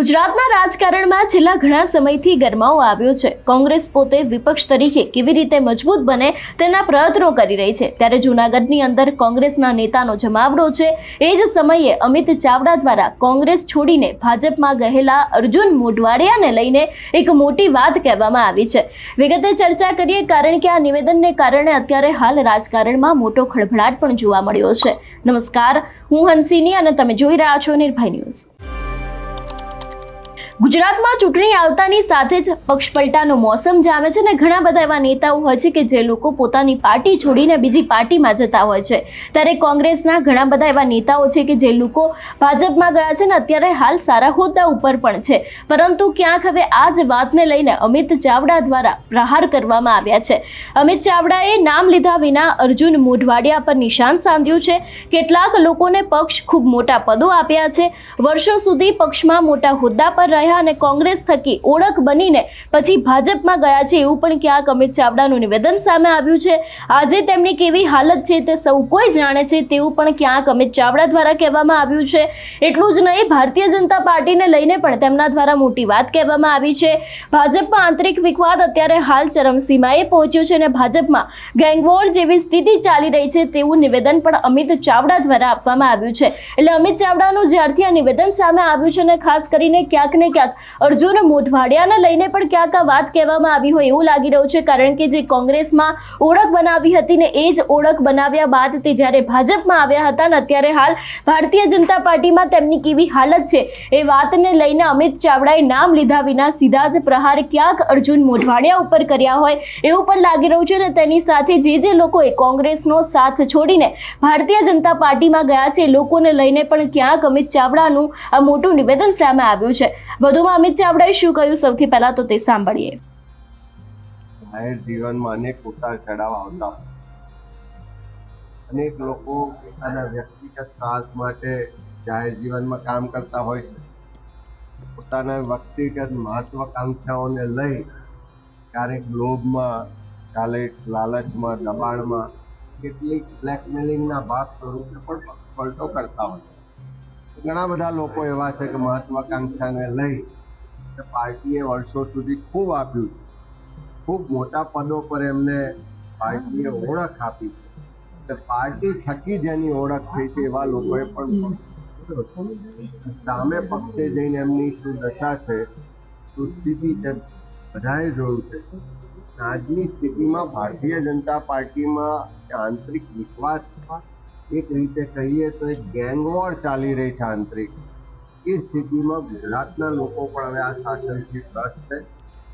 ગુજરાતના રાજકારણમાં છેલ્લા ઘણા સમયથી ગરમાવો આવ્યો છે। કોંગ્રેસ પોતે વિપક્ષ તરીકે કેવી રીતે મજબૂત બને તેના પ્રયત્નો કરી રહી છે, ત્યારે જૂનાગઢની અંદર કોંગ્રેસના નેતાનો જમાવડો છે। એ જ સમયે અમિત ચાવડા દ્વારા કોંગ્રેસ છોડીને ભાજપમાં ગયેલા અર્જુન મોઢવાડિયાને લઈને એક મોટી વાત કહેવામાં આવી છે। વિગતે ચર્ચા કરીએ, કારણ કે આ નિવેદનને કારણે અત્યારે હાલ રાજકારણમાં મોટો ખળભળાટ પણ જોવા મળ્યો છે। નમસ્કાર, હું હંસિની અને તમે જોઈ રહ્યા છો નિર્ભય ન્યૂઝ। ગુજરાતમાં ચૂંટણી આવતાની સાથે જ પક્ષપલટાનો મોસમ જામે છે ને ઘણા બધા એવા નેતાઓ હોય છે કે જે લોકો પોતાની પાર્ટી છોડીને બીજી પાર્ટીમાં જતા હોય છે। ત્યારે કોંગ્રેસના ઘણા બધા એવા નેતાઓ છે કે જે લોકો ભાજપમાં ગયા છે ને અત્યારે હાલ સારા હોદ્દા ઉપર પણ છે, પરંતુ ક્યાંક હવે આ જ વાતને લઈને અમિત ચાવડા દ્વારા પ્રહાર કરવામાં આવ્યા છે। અમિત ચાવડાએ નામ લીધા વિના અર્જુન મોઢવાડિયા પર નિશાન સાધ્યું છે। કેટલાક લોકોને પક્ષ ખૂબ મોટા પદો આપ્યા છે, વર્ષો સુધી પક્ષમાં મોટા હોદ્દા પર રહ્યા અને કોંગ્રેસ થકી ઓળખ બનીને પછી ભાજપમાં ગયા છે, એવું પણ ક્યાંક અમિત ચાવડાનું નિવેદન સામે આવ્યું છે। આજે તેમની કેવી હાલત છે તે સૌ કોઈ જાણે છે, તેવું પણ ક્યાંક અમિત ચાવડા દ્વારા કહેવામાં આવ્યું છે। એટલું જ નહીં, ભારતીય જનતા પાર્ટીને લઈને પણ તેમના દ્વારા મોટી વાત કહેવામાં આવી છે। ભાજપમાં આંતરિક વિવાદ અત્યારે હાલ ચરમસીમાએ પહોંચ્યો છે અને ભાજપમાં ગેંગવોર જેવી સ્થિતિ ચાલી રહી છે, તેવું નિવેદન પણ અમિત ચાવડા દ્વારા આપવામાં આવ્યું છે। એટલે અમિત ચાવડાનું જ્યારથી આ નિવેદન સામે આવ્યું છે અને ખાસ કરીને ક્યાંક ને ક્યાંક અર્જુન મોઢવાડિયાને લઈને પણ ક્યાંક આ વાત કહેવામાં આવી હોય એવું લાગી રહ્યું છે, કારણ કે જે કોંગ્રેસમાં ઓળખ બનાવી હતી ને એ જ ઓળખ બનાવ્યા બાદ તે જ્યારે ભાજપમાં આવ્યા હતા ને અત્યારે હાલ ભારતીય જનતા પાર્ટીમાં તેમની કેવી હાલત છે એ વાતને લઈને અમિત ચાવડાએ નામ લીધા વિના સીધા જ પ્રહાર ક્યાંક અર્જુન મોઢવાડિયા ઉપર કર્યા હોય એવું પણ લાગી રહ્યું છે। અને તેની સાથે જે લોકોએ કોંગ્રેસનો સાથ છોડીને ભારતીય જનતા પાર્ટીમાં ગયા છે, લોકોને લઈને પણ ક્યાંક અમિત ચાવડાનું આ મોટું નિવેદન સામે આવ્યું છે। વધુમાં અમિત ચાવડાએ શું કહ્યું, સૌથી પહેલા તો તે સાંભળીએ। જાહેર જીવનમાં અનેક ઉતાર ચઢાવ આવતા, અનેક લોકો પોતાના વ્યક્તિગત સ્વાર્થ માટે જાહેર જીવનમાં કામ કરતા હોય છે। પોતાના વ્યક્તિગત મહત્વાકાંક્ષાઓને લઈ ક્યારેક લોભમાં, ક્યારેક લાલચમાં, દબાણમાં, કેટલીક બ્લેકમેલિંગના ભાગ સ્વરૂપે પણ પલટો કરતા હોય છે। ઘણા બધા લોકો એવા છે કે મહત્વાકાંક્ષાને લઈ પાર્ટીએ વર્ષો સુધી ખૂબ આપ્યું, ખૂબ મોટા પદો પર એમને પાર્ટીએ ઓળખ આપી છે, પાર્ટી થકી જેની ઓળખ થઈ છે એવા લોકોએ પણ સામે પક્ષે જઈને એમની શું દશા છે, શું સ્થિતિ છે, બધાએ જોયું છે। આજની સ્થિતિમાં ભારતીય જનતા પાર્ટીમાં આંતરિક વિશ્વાસ, એક રીતે કહીએ તો એક ગેંગવોર ચાલી રહી છે આંતરિક। એ સ્થિતિમાં ગુજરાતના લોકો પણ હવે આ શાસનથી ત્રસ્ત છે।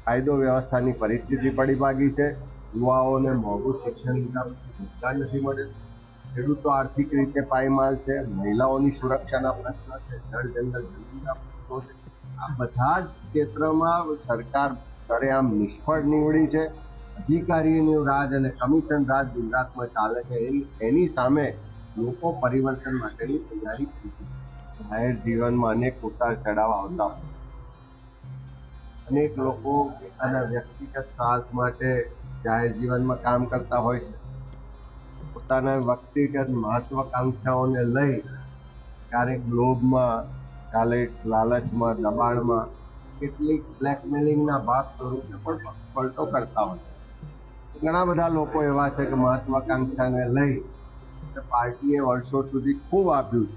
કાયદો વ્યવસ્થાની પરિસ્થિતિ પડી ભાગી છે, યુવાઓને મોંઘું શિક્ષણ લીધા રોજગાર નથી મળ્યો, ખેડૂતો આર્થિક રીતે પાયમાલ છે, મહિલાઓની સુરક્ષાના પ્રશ્ન છે, જળ જંગલ જમીનના પ્રશ્નો છે। આ બધા જ ક્ષેત્રમાં સરકાર સરેઆમ નિષ્ફળ નીવડી છે। અધિકારીઓનું રાજ અને કમિશન રાજ ગુજરાતમાં ચાલે છે, એની સામે લોકો પરિવર્તન માટેની તૈયારી કરી છે। જાહેર જીવનમાં અનેક ઉતાર ચઢાવ આવતા, અનેક લોકો પોતાના વ્યક્તિગત સ્વાર્થ માટે જાહેર જીવનમાં કામ કરતા હોય છે। પોતાના વ્યક્તિગત મહત્વાકાંક્ષાઓને લઈ ક્યારેક લોભમાં, ક્યારેક લાલચમાં, દબાણમાં, કેટલીક બ્લેકમેલિંગના ભાગ સ્વરૂપે પણ પલટો કરતા હોય છે। ઘણા બધા લોકો એવા છે કે મહત્વાકાંક્ષાને લઈ પાર્ટીએ વર્ષો સુધી ખૂબ આપ્યું,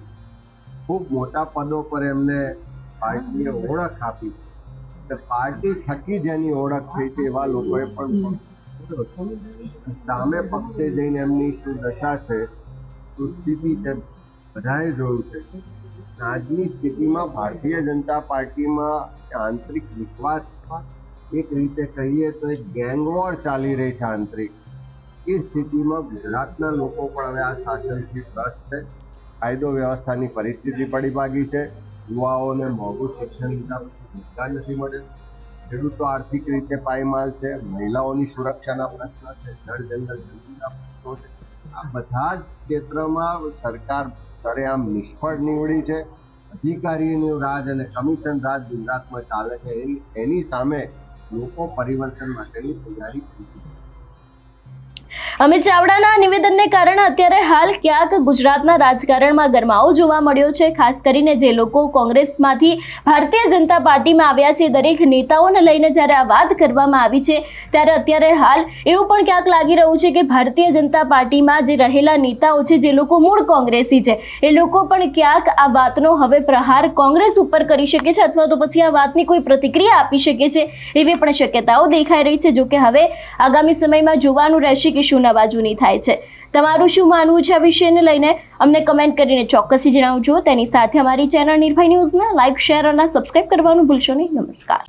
ખૂબ મોટા પદો પર એમને પાર્ટીએ ઓળખ આપી છે, પાર્ટી થકી જેની ઓળખ થઈ છે એવા લોકોએ પણ સામે પક્ષે જઈને એમની શું દશા છે, શું સ્થિતિ છે, બધાએ જોયું છે। આજની સ્થિતિમાં ભારતીય જનતા પાર્ટીમાં આંતરિક વિશ્વાસ, એક રીતે કહીએ તો એક ગેંગવોર ચાલી રહી છે આંતરિક। એ સ્થિતિમાં ગુજરાતના લોકો પણ હવે આ શાસનથી ત્રસ્ત છે। કાયદો વ્યવસ્થાની પરિસ્થિતિ પડી ભાગી છે, યુવાઓને મોંઘું શિક્ષણ લીધા રોજગાર નથી મળ્યો, ખેડૂતો આર્થિક રીતે પાયમાલ છે, મહિલાઓની સુરક્ષાના પ્રશ્ન છે, જળ જંગલ જમીનના પ્રશ્નો છે। આ બધા જ ક્ષેત્રમાં સરકાર સરેઆમ નિષ્ફળ નીવડી છે। અધિકારીઓનું રાજ અને કમિશન રાજ ગુજરાતમાં ચાલે છે, એની સામે લોકો પરિવર્તન માટેની તૈયારી કરી છે। અમિત ચાવડાના નિવેદનને કારણે અત્યારે હાલ ક્યાંક ગુજરાતના રાજકારણમાં ગરમાવો જોવા મળ્યો છે. ખાસ કરીને જે લોકો કોંગ્રેસમાંથી ભારતીય જનતા પાર્ટીમાં આવ્યા છે, દરેક નેતાઓને લઈને જ્યારે આ વાત કરવામાં આવી છે ત્યારે અત્યારે હાલ એવું પણ ક્યાંક લાગી રહ્યું છે કે ભારતીય જનતા પાર્ટીમાં જે રહેલા નેતાઓ છે, જે લોકો મૂળ કોંગ્રેસી છે, એ લોકો પણ ક્યાંક આ વાતનો હવે પ્રહાર કોંગ્રેસ ઉપર કરી શકે છે અથવા તો પછી આ વાતની કોઈ પ્રતિક્રિયા આપી શકે છે એવી પણ શક્યતાઓ દેખાઈ રહી છે. જો કે હવે આગામી સમયમાં જોવાનું રહેશે કે શું નવાજૂની થાય છે. તમારું શું માનવું છે આ વિષયને લઈને અમને કમેન્ટ કરીને ચોક્કસથી જણાવજો. તેની સાથે અમારી ચેનલ નિર્ભય ન્યૂઝને લાઇક, શેર અને સબસ્ક્રાઇબ કરવાનું ભૂલશો નહીં. નમસ્કાર.